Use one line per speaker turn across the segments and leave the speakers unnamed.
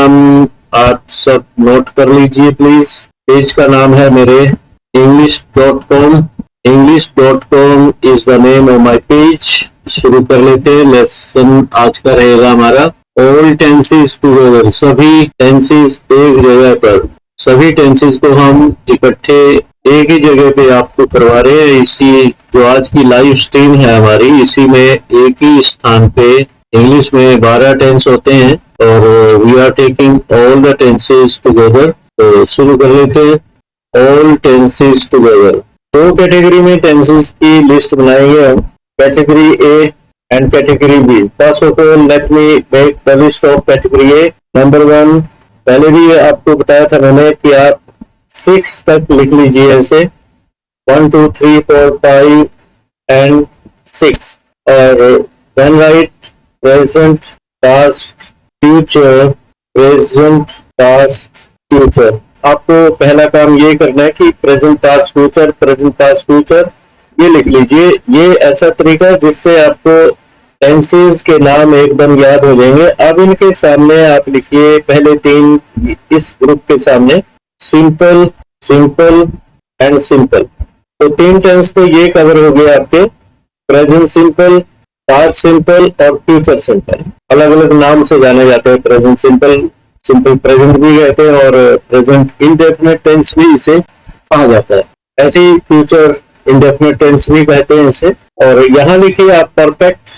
हम आप सब नोट कर लीजिए प्लीज। पेज का नाम है मेरे english.com। english.com is the name of my page. शुरू कर लेते हैं। लेसन आज का रहेगा हमारा ऑल टेंसेस टुगेदर। सभी टेंसेस एक जगह पर, सभी टेंसेस को हम इकट्ठे एक ही जगह पे आपको करवा रहे हैं। इसी जो आज की लाइव स्ट्रीम है हमारी, इसी में एक ही स्थान पे इंग्लिश में 12 टेंस होते हैं और we are taking all the tenses together. तो शुरू कर लेते हैं। All tenses together. दो कैटेगरी में टेंसेस की लिस्ट बनाएंगे हम, category A and category B. First of all let me make the list of category A. Number 1, पहले भी आपको बताया था मैंने कि आप 6 तक लिख लीजिए ऐसे 1 2 3 4 5 एंड 6 और then write present, past, future, present, past, future। आपको पहला काम ये करना है कि present past future, present past future ये लिख लीजिए। ये ऐसा तरीका है जिससे आपको टेंसेस के नाम एकदम याद हो जाएंगे। अब इनके सामने आप लिखिए पहले 3, इस ग्रुप के सामने सिंपल, सिंपल एंड सिंपल। तो 3 टेंस तो ये कवर हो गए आपके, प्रेजेंट सिंपल, पास्ट सिंपल और फ्यूचर सिंपल। अलग अलग नाम से जाने जाते हैं। प्रेजेंट सिंपल, सिंपल प्रेजेंट भी कहते हैं और प्रेजेंट इंडेफिनिट टेंस भी इसे कहा जाता है। ऐसे ही फ्यूचर इंडेफिनिट टेंस भी कहते हैं इसे। और यहाँ लिखिए आप परफेक्ट,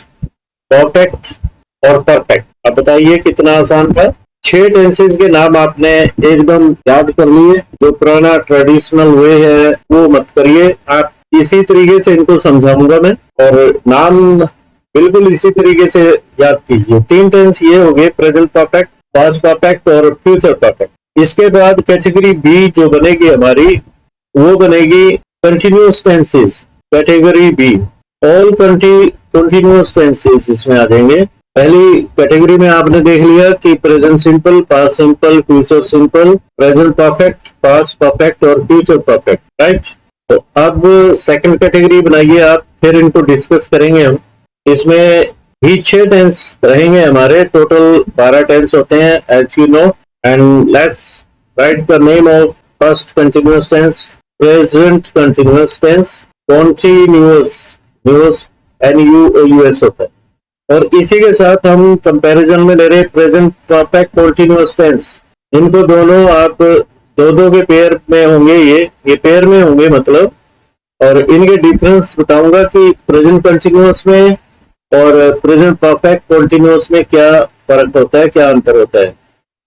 परफेक्ट और परफेक्ट। अब बताइए कितना आसान था। 6 टेंसेस के नाम आपने एकदम याद कर लिए। जो पुराना ट्रेडिशनल वे है वो मत करिए, आप इसी तरीके से इनको समझाऊंगा मैं और नाम बिल्कुल इसी तरीके से याद कीजिए। 3 टेंस ये हो गए, प्रेजेंट परफेक्ट, पास्ट परफेक्ट और फ्यूचर परफेक्ट। इसके बाद कैटेगरी बी जो बनेगी हमारी, वो बनेगी continuous tenses. Category be all continuous tenses इसमें आ जाएंगे। पहली कैटेगरी में आपने देख लिया कि present simple, past simple, future simple, present perfect, past perfect और फ्यूचर परफेक्ट, राइट। तो अब सेकंड कैटेगरी बनाइए आप, फिर इनको डिस्कस करेंगे हम। इसमें भी 6 टेंस रहेंगे हमारे, टोटल 12 टेंस होते हैं as you know. And let's write the name of first continuous tense, present continuous tense, continuous, nuous NUOUS होता है। और इसी के साथ हम कंपैरिजन में ले रहे प्रेजेंट परफेक्ट कॉन्टिन्यूअस टेंस। इनको दोनों आप दो के पेयर में होंगे, ये पेयर में होंगे मतलब। और इनके डिफरेंस बताऊंगा कि प्रेजेंट कंटिन्यूअस में और प्रेजेंट परफेक्ट कॉन्टिन्यूअस में क्या फर्क होता है, क्या अंतर होता है।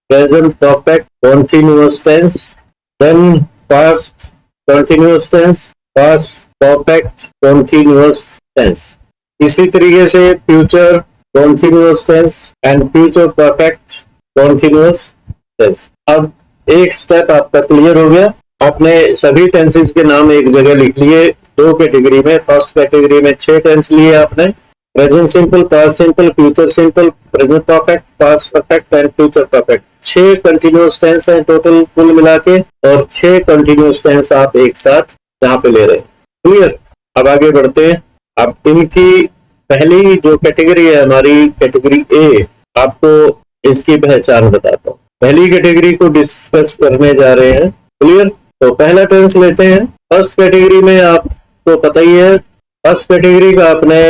Present perfect continuous tense, then past continuous tense, past perfect continuous tense. इसी तरीके से future continuous tense and future perfect continuous tense. अब एक स्टेप आपका क्लियर हो गया। आपने सभी टेंसेस के नाम एक जगह लिख लिए 2 कैटेगरी में। फर्स्ट कैटेगरी में 6 टेंस लिए आपने, present simple, past simple, future simple, present perfect, past perfect and future perfect. 6 continuous tense हैं टोटल कुल मिला के, और 6 कंटिन्यूअस टेंस आप एक साथ यहाँ पे ले रहे हैं। क्लियर। अब आगे बढ़ते हैं। अब इनकी पहली जो कैटेगरी है हमारी, कैटेगरी ए, आपको इसकी पहचान बताता हूँ। पहली कैटेगरी को डिस्कस करने जा रहे हैं। क्लियर। तो पहला टेंस लेते हैं। फर्स्ट कैटेगरी में आपको पता ही है, फर्स्ट कैटेगरी का आपने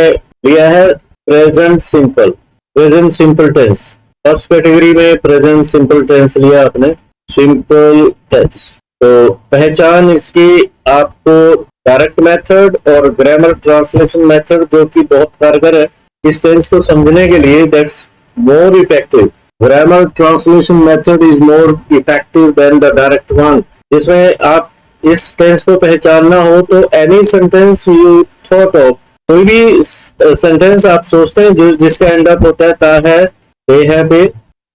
लिया है present simple, present simple tense. First category में प्रेजेंट सिंपल टेंस लिया आपने, सिंपल टेंस। तो पहचान इसकी आपको डायरेक्ट मेथड और ग्रामर ट्रांसलेशन मेथड, जो कि बहुत कारगर है इस टेंस को समझने के लिए, that's more effective. Grammar translation method is more effective than the direct one. जिसमें आप इस टेंस को पहचानना हो तो any sentence you thought of, कोई भी सेंटेंस आप सोचते हैं जिसका एंड अप होता है ता है, दे है, बे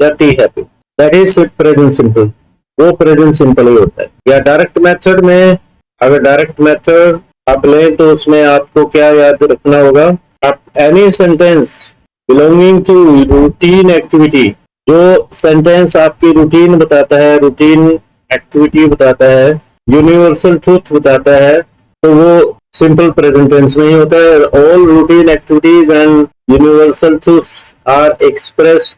या टी है, दैट इज प्रेजेंट सिंपल। वो प्रेजेंट सिंपल ही होता है। या डायरेक्ट मेथड में, अगर डायरेक्ट मेथड आप लें तो उसमें आपको क्या याद रखना होगा, आप any sentence belonging to routine activity, जो सेंटेंस आपकी रूटीन बताता है, रूटीन एक्टिविटी बताता है, यूनिवर्सल ट्रूथ बताता है, तो वो सिंपल प्रेजेंट टेंस में ही होता है। All routine activities and universal truths are expressed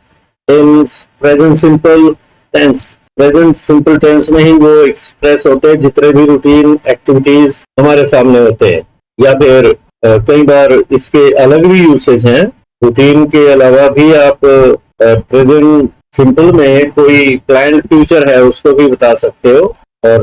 in present simple tense, present simple tense में ही वो एक्सप्रेस होते हैं जितने भी रूटीन एक्टिविटीज हमारे सामने होते हैं। या फिर कई बार इसके अलग भी यूसेज हैं, रूटीन के अलावा भी आप प्रेजेंट सिंपल में कोई प्लान फ्यूचर है उसको भी बता सकते हो। और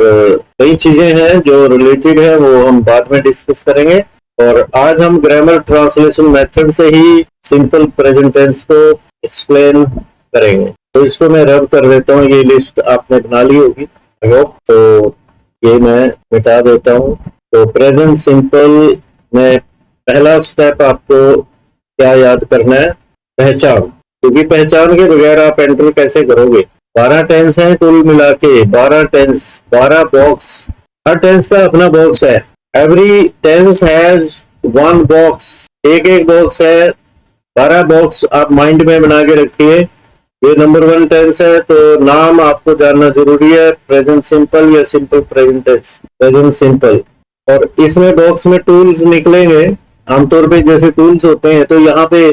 कई चीजें हैं जो रिलेटेड है वो हम बाद में डिस्कस करेंगे। और आज हम ग्रामर ट्रांसलेशन मेथड से ही सिंपल प्रेजेंट टेंस को एक्सप्लेन करेंगे। तो इसको मैं रब कर देता हूँ, ये लिस्ट आपने बना ली होगी तो ये मैं मिटा देता हूँ। तो प्रेजेंट सिंपल में पहला स्टेप आपको क्या याद करना है, पहचान, क्योंकि पहचान के बगैर आप एंटर कैसे करोगे। 12 टेंस हैं कुल मिला के, 12 टेंस, 12 बॉक्स, हर टेंस का अपना बॉक्स है। Every tense has one box, एक एक बॉक्स है, 12 बॉक्स आप माइंड में बना के रखिए। ये नंबर 1 टेंस है तो नाम आपको जानना जरूरी है, प्रेजेंट सिंपल या simple present tense, present simple. और इसमें बॉक्स में टूल्स निकलेंगे आमतौर पे जैसे टूल्स होते हैं, तो यहाँ पे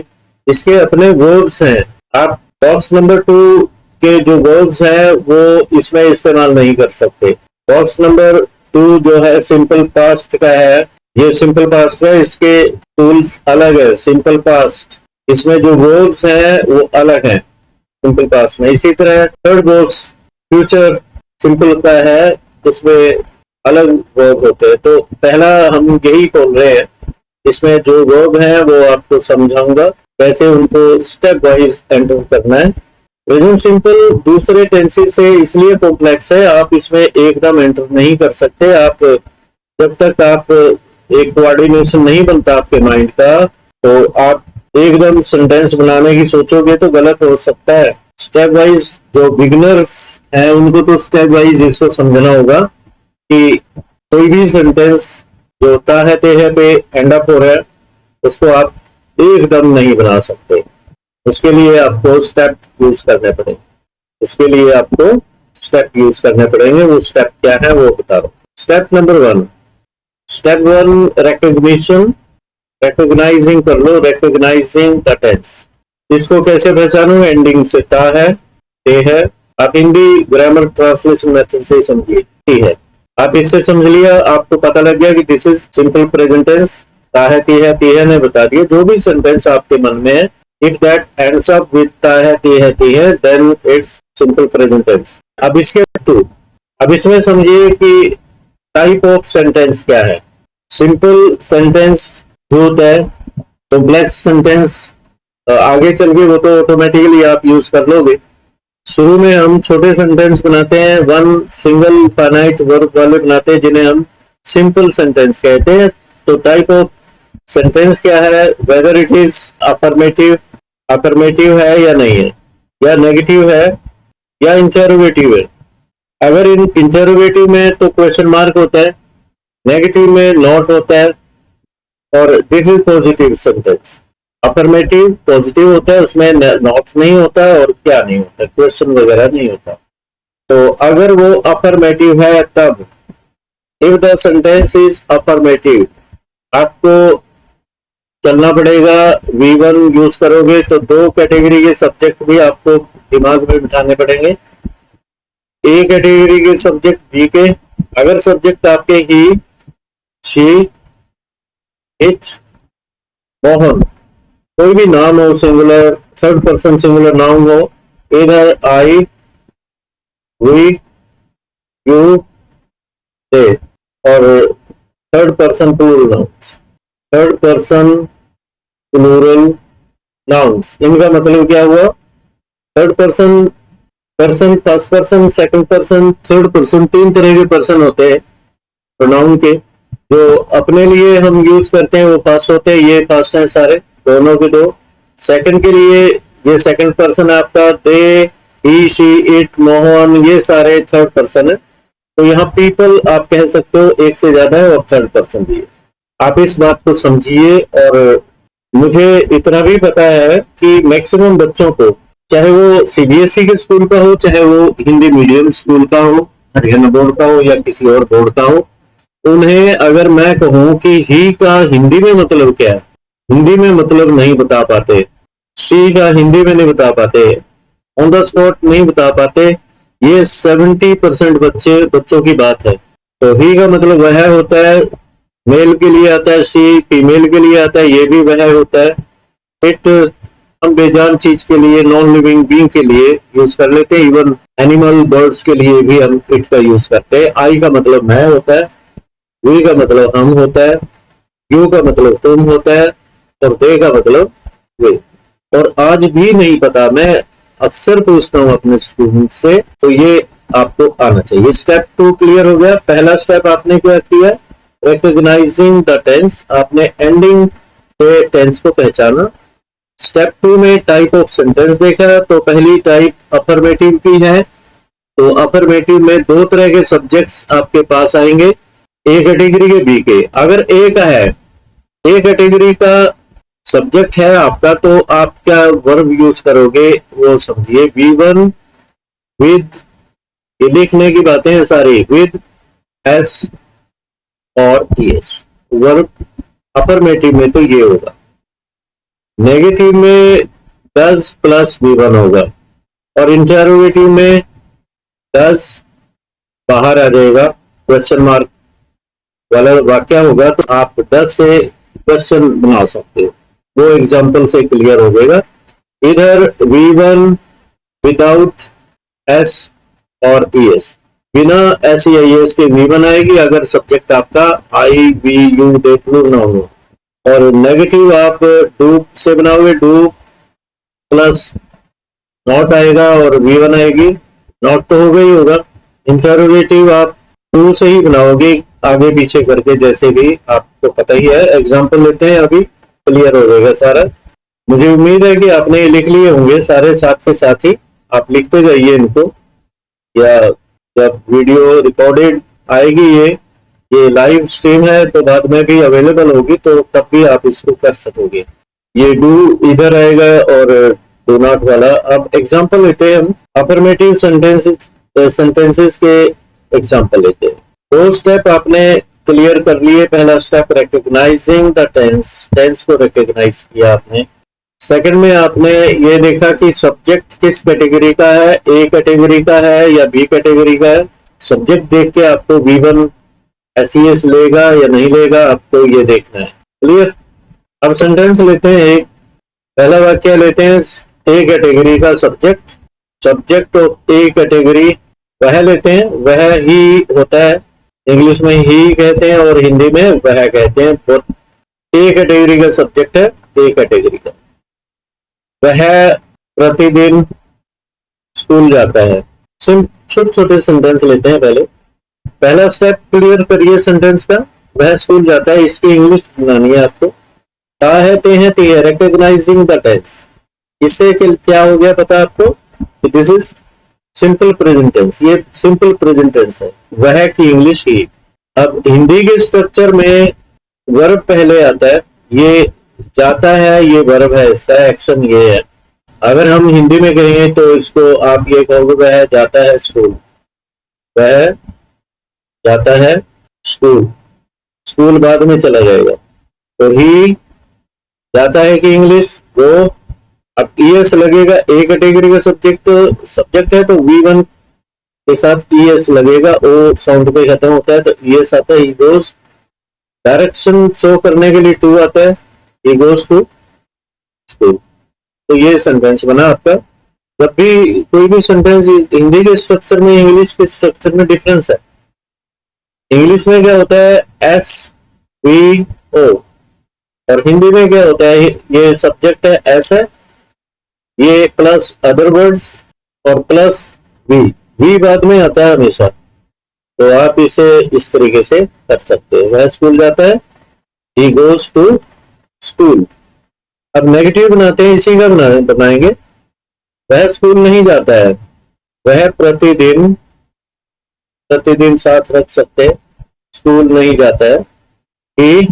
इसके अपने वर्ब्स हैं। आप बॉक्स नंबर 2 के जो वर्ब्स हैं वो इसमें इस्तेमाल नहीं कर सकते। बॉक्स नंबर 2 जो है सिंपल पास्ट का है, ये सिंपल पास्ट का, इसके टूल्स अलग है। सिंपल पास्ट इसमें जो वर्ब्स हैं वो अलग हैं सिंपल पास्ट में। इसी तरह थर्ड बॉक्स फ्यूचर सिंपल का है, उसमें अलग वर्ब होते हैं। तो पहला हम यही खोल रहे हैं, इसमें जो वर्ब है वो आपको समझाऊंगा कैसे उनको स्टेप वाइज एंटर करना है। प्रेजेंट सिंपल दूसरे टेंसेस से इसलिए कॉम्प्लेक्स है, आप इसमें एकदम एंटर नहीं कर सकते। आप जब तक आप एक कोऑर्डिनेशन नहीं बनता आपके माइंड का, तो आप एकदम सेंटेंस बनाने की सोचोगे तो गलत हो सकता है। स्टेप वाइज जो बिगिनर्स हैं उनको तो स्टेप वाइज इसको समझना होगा कि कोई भी सेंटेंस जो ताहे तेहे पे एंड अप हो रहा है उसको आप एकदम नहीं बना सकते। उसके लिए आपको स्टेप यूज करने पड़ेंगे, उसके लिए आपको स्टेप यूज करने पड़ेंगे। वो स्टेप क्या है वो बता दो। Step number 1, step 1 recognition, recognising कर लो, रिकॉग्नाइजिंग द टेंस। इसको कैसे पहचानो, एंडिंग से ता है, ते है। आप हिंदी ग्रामर ट्रांसलेशन मेथड से समझिए, ठीक है। आप इससे समझ लिया, आपको पता लग गया कि this is simple present tense. ता है ती है ने बता दिया। जो भी सेंटेंस आपके मन में है, if that ends up with ता है ती है then it's simple present tense। अब इसके टू, अब इसमें समझिए कि टाइप ऑफ सेंटेंस क्या है। सिंपल सेंटेंस जो होता है, कॉम्प्लेक्स सेंटेंस आगे चल के वो तो ऑटोमेटिकली आप यूज कर लोगे। शुरू में हम छोटे सेंटेंस बनाते हैं, वन सिंगल फाइनाइट वर्ब वाले बनाते हैं जिन्हें हम सिंपल सेंटेंस कहते हैं। तो टाइप ऑफ सेंटेंस क्या है, whether it is affirmative, affirmative है या नहीं है, या नेगेटिव है या इंटरोगेटिव है। अगर इन इंटरोगेटिव में तो क्वेश्चन मार्क होता है, नेगेटिव में नॉट होता है, और this is positive sentence. Affirmative positive होता है, उसमें नॉट नहीं होता और क्या नहीं होता, क्वेश्चन वगैरह नहीं होता। तो अगर वो अफर्मेटिव है तब, if the sentence is affirmative, आपको चलना पड़ेगा। V1 यूज करोगे तो 2 कैटेगरी के सब्जेक्ट भी आपको दिमाग में बिठाने पड़ेंगे। ए कैटेगरी के सब्जेक्ट बी के, अगर सब्जेक्ट आपके ही, शी, इट, मोहन, कोई भी नाम हो singular, third person singular noun हो, इधर आई, वी, यू, दे, और third person plural nouns, third person plural nouns, इनका मतलब क्या हुआ, third person, person first person, second person, third person, 3 तरह के पर्सन होते हैं प्रोनाउन के। जो अपने लिए हम यूज करते हैं वो फर्स्ट होते हैं, ये फर्स्ट है सारे, दोनों के 2। सेकंड के लिए ये सेकंड पर्सन आपका, दे, ही, शी, इट, मोहन, ये सारे थर्ड पर्सन है। तो यहाँ पीपल आप कह सकते हो एक से ज्यादा है और थर्ड पर्सन भी है। आप इस बात को समझिए। और मुझे इतना भी पता है कि मैक्सिमम बच्चों को, चाहे वो सीबीएसई के स्कूल का हो, चाहे वो हिंदी मीडियम स्कूल का हो, हरियाणा बोर्ड का हो या किसी और बोर्ड का हो, उन्हें अगर मैं कहूं कि ही का हिंदी में मतलब क्या है, हिंदी में मतलब नहीं बता पाते। शी का हिंदी में नहीं बता पाते, ऑन द स्पॉट नहीं बता पाते, ये 70% बच्चों की बात है। तो ही का मतलब वह होता है, मेल के लिए आता है सी, फीमेल के लिए आता है ये भी वह होता है। इट हम बेजान चीज के लिए, नॉन लिविंग बीइंग के लिए यूज कर लेते हैं, इवन एनिमल बर्ड्स के लिए भी हम इट का यूज करते हैं। आई का मतलब मैं होता है, वी का मतलब हम होता है, यू का मतलब तुम होता है, और दे का मतलब वे। और आज भी नहीं पता, मैं अक्सर पूछता हूँ अपने स्टूडेंट से, तो ये आपको आना चाहिए। स्टेप 2 क्लियर हो गया। पहला स्टेप आपने क्या किया, रिकॉग्नाइजिंग द टेंस, आपने एंडिंग से टेंस को पहचाना। स्टेप 2 में टाइप ऑफ सेंटेंस देखा, तो पहली टाइप अफर्मेटिव की है। तो अफर्मेटिव में दो तरह के सब्जेक्ट्स आपके पास आएंगे, ए कैटेगरी के, बी के। अगर ए का है, ए कैटेगरी का सब्जेक्ट है आपका, तो आप क्या वर्ब यूज करोगे वो समझिए। V1 विद, ये लिखने की बातें हैं सारी, विद एस और ईएस। वर्ब अफर्मेटिव में तो ये होगा। नेगेटिव में डज प्लस V1 होगा, और इंटरोगेटिव में डज बाहर आ जाएगा, क्वेश्चन मार्क वाला वाक्य होगा, तो आप डज से क्वेश्चन बना सकते हो, वो एग्जाम्पल से क्लियर हो जाएगा। इधर V1 विदाउट एस और ईएस, बिना एस या ईएस के V1 आएगी अगर सब्जेक्ट आपका आई, वी, यू, दे, प्लूरल ना हो। और नेगेटिव आप डू से बनाओगे, डू प्लस नॉट आएगा और V1 आएगी, नॉट तो होगा ही होगा। इंटरोगेटिव आप टू से ही बनाओगे, आगे पीछे करके, जैसे भी आपको पता ही है। एग्जाम्पल लेते हैं, अभी क्लियर हो जाएगा सारा। मुझे उम्मीद है कि आपने लिख लिए होंगे सारे, साथ के साथ ही आप लिखते जाइए इनको, या जब वीडियो रिकॉर्डेड आएगी, ये लाइव स्ट्रीम है तो बाद में भी अवेलेबल होगी, तो तब भी आप इसको कर सकोगे। ये डू इधर आएगा और डू नॉट वाला। अब एग्जांपल लेते हैं हम, अफर्मेटिव सेंटेंसेस के एग्जांपल लेते हैं। दो स्टेप आपने क्लियर कर लिए। पहला step recognising the tense, tense को रिकॉग्नाइज किया आपने। सेकंड में आपने ये देखा कि सब्जेक्ट किस कैटेगरी का है, ए कैटेगरी का है या बी कैटेगरी का है। सब्जेक्ट देख के आपको V1 एसईएस लेगा या नहीं लेगा, आपको ये देखना है। क्लियर। अब सेंटेंस लेते हैं एक, पहला वाक्य लेते हैं, ए कैटेगरी का subject, subject of A category वह लेते हैं, वह ही होता है, इंग्लिश में ही कहते हैं और हिंदी में वह कहते हैं। ए कैटेगरी का सब्जेक्ट है, ए कैटेगरी का। वह प्रतिदिन स्कूल जाता है। छोटे छोटे सेंटेंस लेते हैं पहले। पहला स्टेप क्लियर करिए सेंटेंस का, वह स्कूल जाता है, इसकी इंग्लिश बनानी है आपको। कहते हैं रिकॉग्नाइजिंग द टेंस, इससे क्या हो गया पता आपको, this is simple present tense, ये सिंपल प्रेजेंट टेंस है, वह की इंग्लिश ही। अब हिंदी के स्ट्रक्चर में वर्ब पहले आता है, ये जाता है, ये वर्ब है, इसका एक्शन ये है। अगर हम हिंदी में कहें तो इसको आप ये कहोगे वह जाता है स्कूल, वह जाता है स्कूल, स्कूल बाद में चला जाएगा। तो ही जाता है कि इंग्लिश वो, अब ईएस लगेगा, ए कैटेगरी का सब्जेक्ट है तो V1 के साथ ईएस लगेगा, ओ साउंड पे खत्म होता है तो ईएस आता है। ही गोस, डायरेक्शन शो करने के लिए टू आता है, ही गोस टू स्कूल। तो ये सेंटेंस बना आपका। जब भी कोई भी सेंटेंस हिंदी के स्ट्रक्चर में इंग्लिश के स्ट्रक्चर में डिफरेंस है। इंग्लिश में क्या होता है SVO, और हिंदी में क्या होता है, ये सब्जेक्ट है एस है, ये प्लस अदर वर्ड्स और प्लस वी बाद में आता है हमेशा। तो आप इसे इस तरीके से कर सकते हो, वह स्कूल जाता है, he goes to स्कूल। अब नेगेटिव बनाते हैं, इसी का बनाएंगे, वह स्कूल नहीं जाता है, वह प्रतिदिन, प्रतिदिन साथ रख सकते हैं, स्कूल नहीं जाता है। ही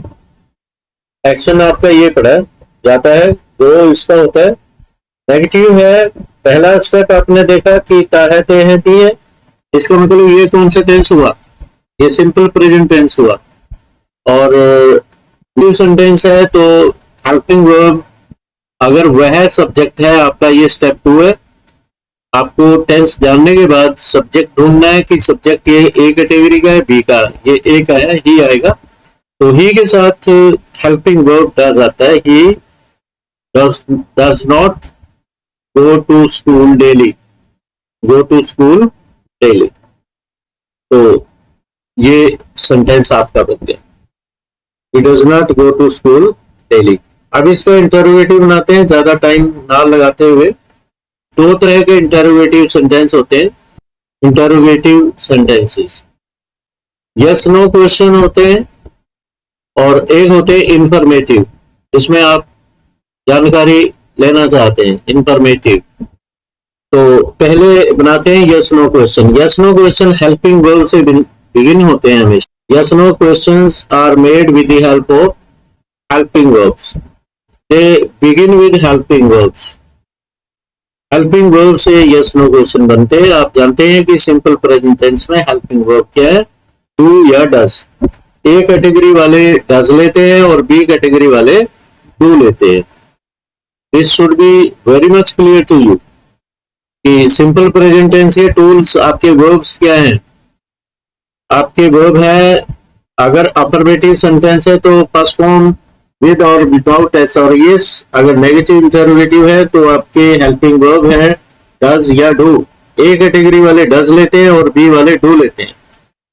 एक्शन आपका ये पड़ा, जाता है, जो इसका होता है नेगेटिव है। पहला स्टेप आपने देखा कि ताहते हैं ती है, इसका मतलब ये कौन सा टेंस हुआ, ये सिंपल प्रेजेंट टेंस हुआ। और न्यू सेंटेंस है तो हेल्पिंग वर्ब, अगर वह सब्जेक्ट है आपका, ये स्टेप 2 है, आपको टेंस जानने के बाद सब्जेक्ट ढूंढना है कि सब्जेक्ट ये ए कैटेगरी का है, बी का, ये ए का है, ही आएगा। तो ही के साथ हेल्पिंग वर्ब डज आता है। He does not go to school daily, go to school daily. तो ये सेंटेंस आपका बन गया, he does not go to school daily. अब इसका इंटरोगेटिव बनाते हैं ज्यादा टाइम ना लगाते हुए। दो तरह के इंटरोगेटिव सेंटेंस होते हैं, interrogative sentences. Yes no question होते हैं और एक होते हैं इंफॉर्मेटिव, जिसमें आप जानकारी लेना चाहते हैं, इंफॉर्मेटिव। तो पहले बनाते हैं yes no question. Yes no question helping verb से बिगिन होते हैं हमेशा। Yes no questions are made with the help of helping verbs, they begin with helping verbs. Helping verb से यस नो क्वेश्चन बनते हैं। आप जानते हैं कि सिंपल प्रेजेंट टेंस में हेल्पिंग वर्ब क्या है, डू या डज। ए कैटेगरी वाले डज लेते हैं और बी कैटेगरी वाले डू लेते हैं। This should be very much clear to you कि सिंपल प्रेजेंट टेंस के टूल्स आपके वर्ब्स क्या हैं। आपके वर्ब है, अगर अफर्मेटिव सेंटेंस है तो फर्स्ट फॉर्म विद और विदाउट एस और यस। अगर नेगेटिव इंटरोगेटिव है तो आपके हेल्पिंग वर्ब है डज या डू। ए कैटेगरी वाले डज लेते हैं और बी वाले डू लेते हैं।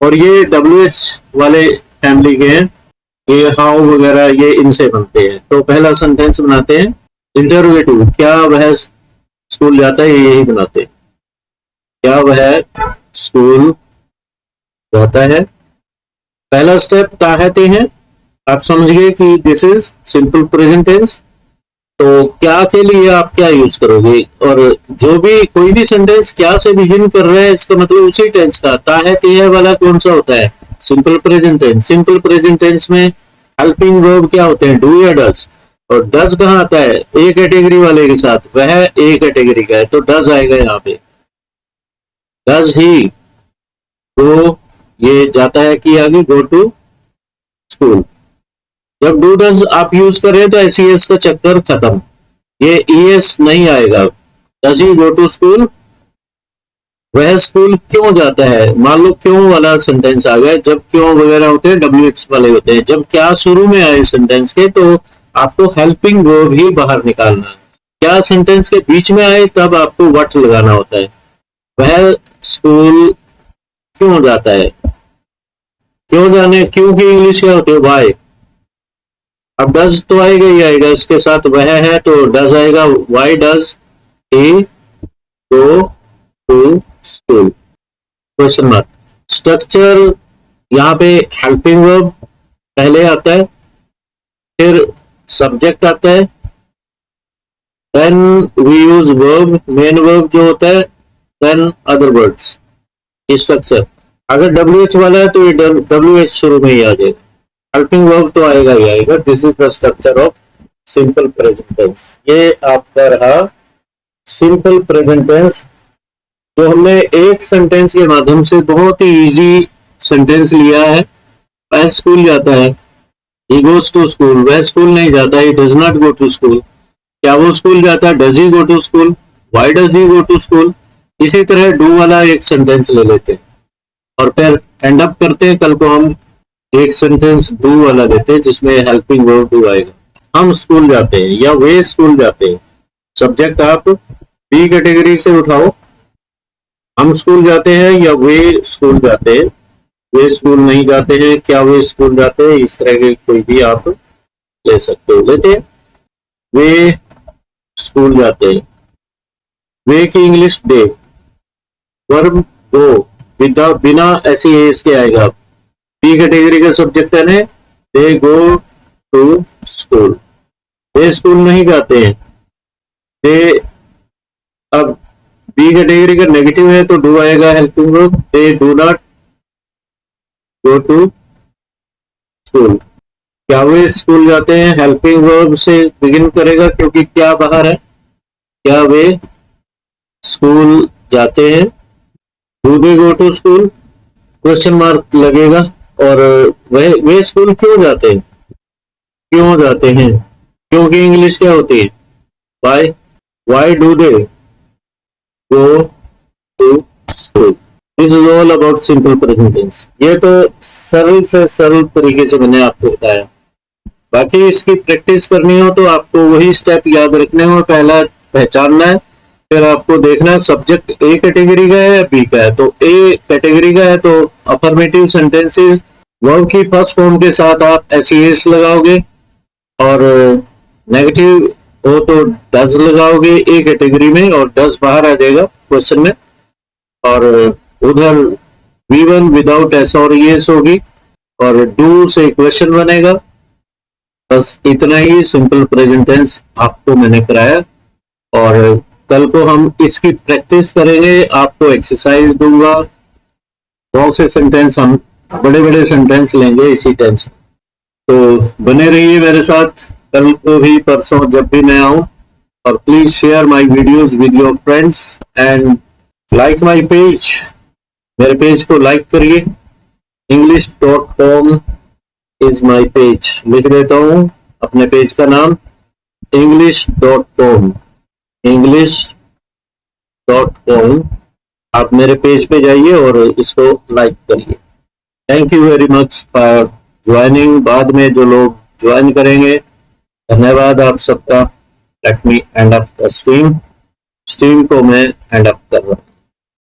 और ये WH वाले फैमिली के हैं, ये हाउ वगैरह ये इनसे बनते हैं। तो पहला सेंटेंस बनाते हैं इंटरोगेटिव, क्या वह स्कूल जाता है, यही बनाते हैं, क्या वह स्कूल जाता है। पहला स्टेप ताहते हैं, आप समझ गए कि this is simple present tense. तो क्या के लिए आप क्या यूज करोगे, और जो भी कोई भी सेंटेंस क्या से बिगिन कर रहा है इसका मतलब उसी टेंस का। ताहते है वाला कौन सा होता है, simple present tense. Simple present tense में हेल्पिंग वर्ब क्या होते हैं, डू या डज। और डज कहाँ आता है, ए कैटेगरी वाले के साथ, वह ए कैटेगरी का है तो डज आएगा यहाँ पे। डज ही गो, ये जाता है कि आगे गो टू स्कूल। जब डू डज आप यूज करें तो एस का चक्कर खत्म, ये ES नहीं आएगा। Does he go to school, वह स्कूल क्यों जाता है। मान लो क्यों वाला सेंटेंस आ गया, जब क्यों वगैरह होते हैं WH वाले होते हैं। जब क्या शुरू में आए सेंटेंस के तो आपको हेल्पिंग वर्ब ही बाहर निकालना है। क्या सेंटेंस के बीच में आए तब आपको व्हाट लगाना होता है। वह स्कूल क्यों जाता है, क्यों जाने, क्यों की इंग्लिश क्या होती है, वाई। अब डज तो आएगा ही आएगा, इसके साथ वह है तो डज आएगा। Why does he go to school, question mark. Structure यहाँ पे हेल्पिंग वर्ब पहले आता है, फिर सब्जेक्ट आता है, then we use verb, main verb जो होता है, देन अदर वर्ड्स। ये स्ट्रक्चर। अगर WH वाला है तो ये WH शुरू में ही आ जाएगा, हेल्पिंग वर्ब तो आएगा ही आएगा। This is the structure of simple present tense. ये आपका रहा सिंपल प्रेजेंट टेंस, जो हमने एक सेंटेंस के माध्यम से बहुत ही इजी सेंटेंस लिया है। वह स्कूल जाता है, he goes to school, वह स्कूल नहीं जाता, he does not go to school। क्या वो स्कूल जाता है, does he go to school, why does he go to school। इसी तरह डू वाला एक सेंटेंस ले लेते हैं और फिर एंड अप करते हैं, कल को हम एक सेंटेंस डू वाला लेते हैं जिसमें हेल्पिंग वर्ब डू आएगा। हम स्कूल जाते हैं या वे स्कूल जाते हैं, सब्जेक्ट आप बी कैटेगरी से उठाओ। हम स्कूल जाते हैं या वे स्कूल जाते हैं, वे स्कूल नहीं जाते हैं, क्या वे स्कूल जाते हैं, इस तरह के कोई भी आप ले सकते हो। लेते हैं वे स्कूल जाते हैं, वे की इंग्लिश डे, वर्ब गो, बिना ऐसी एस के आएगा। बी कैटेगरी का सब्जेक्ट है, they go to school, they school नहीं जाते हैं, दे। अब बी कैटेगरी का नेगेटिव है तो डू आएगा helping verb, they do not go to school. क्या वे स्कूल जाते हैं, हेल्पिंग वर्ब से बिगिन करेगा क्योंकि क्या बाहर है। क्या वे स्कूल जाते हैं, do they go to school, question mark लगेगा। और वे स्कूल क्यों जाते हैं, क्यों जाते हैं, क्योंकि इंग्लिश क्या होती है, why. Why do they, go to school. This is all about simple present tense. ये तो सरल से सरल तरीके से मैंने आपको बताया। बाकी इसकी प्रैक्टिस करनी हो तो आपको वही स्टेप याद रखने हो। पहला पहचानना है, फिर आपको देखना सब्जेक्ट ए कैटेगरी का है या बी का है। तो ए कैटेगरी का है तो अफर्मेटिव सेंटेंसेस वर्ब की फर्स्ट फॉर्म के साथ आप एस लगाओगे, और नेगेटिव हो तो डज लगाओगे ए कैटेगरी में, और डज बाहर आ जाएगा क्वेश्चन में। और उधर V1 विदाउट एस और एस होगी, और डू से क्वेश्चन बनेगा। बस इतना ही सिंपल प्रेजेंट टेंस आपको मैंने कराया, और कल को हम इसकी प्रैक्टिस करेंगे। आपको एक्सरसाइज दूंगा, बहुत से सेंटेंस हम बड़े बड़े सेंटेंस लेंगे इसी टेंस। तो बने रहिए मेरे साथ कल को भी, परसों जब भी मैं आऊं। और please share my videos with your friends and like my page. मेरे पेज को लाइक करिए। english.com is my page. लिख देता हूं अपने पेज का नाम, english.com। english.com। आप मेरे पेज पे जाइए और इसको लाइक करिए। Thank you very much for joining. बाद में जो लोग ज्वाइन करेंगे, धन्यवाद आप सबका। Let me and up the stream को मैं एंड अप कर रहा हूं।